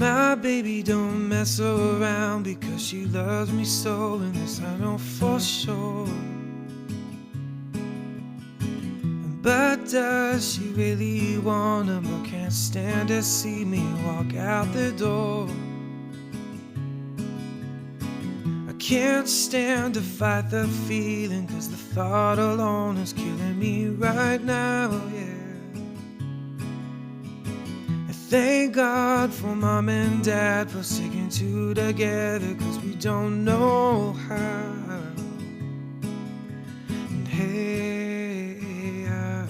My baby don't mess around because she loves me so, and this I know for sure. But does she really want him, or can't stand to see me walk out the door? I can't stand to fight the feeling, 'cause the thought alone is killing me right now, yeah. Thank God for Mom and Dad for sticking two together, 'cause we don't know how. And hey, and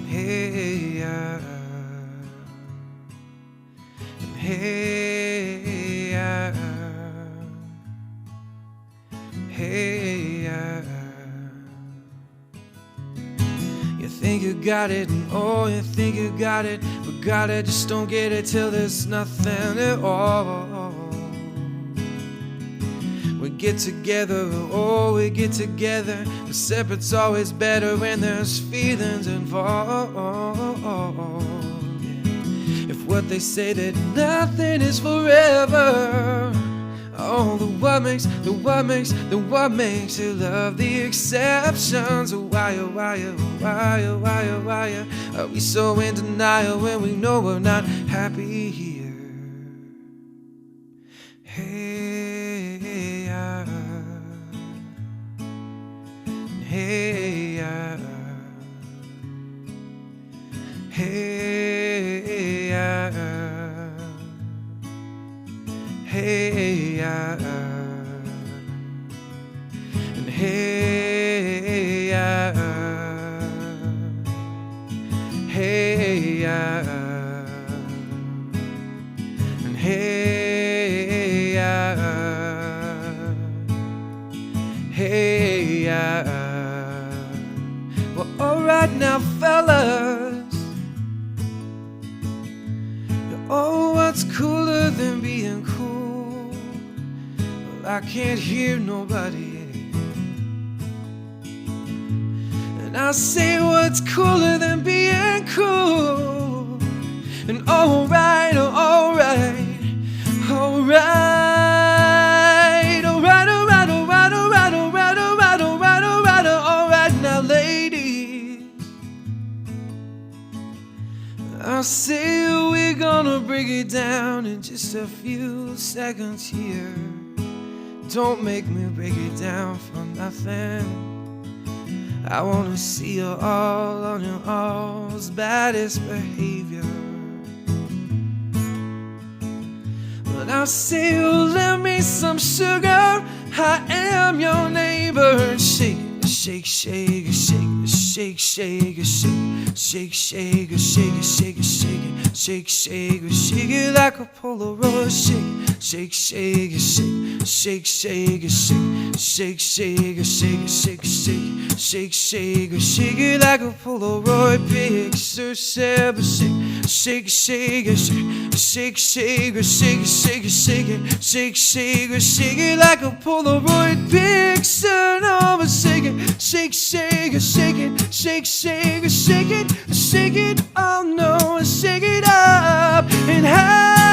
hey, and hey, hey. You think you got it, and oh, you think you got it, but God, I just don't get it till there's nothing at all. We get together, oh, we get together, but separate's always better when there's feelings involved. If what they say that nothing is forever, oh, the what makes you love the exceptions? Why are we so in denial when we know we're not happy here? Hey, hey, hey, hey, and hey, hey, and hey, hey. Well, alright now, fellas. Oh, what's cooler than being cool? Well, I can't hear nobody. And I say, what's cooler than being cool? And alright, alright, alright, alright, alright, alright, alright, alright, alright, alright, alright, alright. Now, ladies, I say we're gonna break it down in just a few seconds here. Don't make me break it down for nothing. I wanna see you all on your all's baddest behavior. But I say, oh, lend me some sugar, I am your neighbor. And shake, shake, shake, shake, shake, shake, shake, shake, shake, shake, shake, shake, shake, shake, shake it like a Polaroid. Shake, shake, shake, shake, shake, shake, shake, shake, shake, shake, shake, shake, shake, shake it like a Polaroid picture. Shake, shake, shake, shake, shake, shake, shake, shake, shake, shake, shake it like a Polaroid picture. No, but shake it, shake, shake, shake it, shake, shake, shake it, shake it. Oh no, shake it up and high.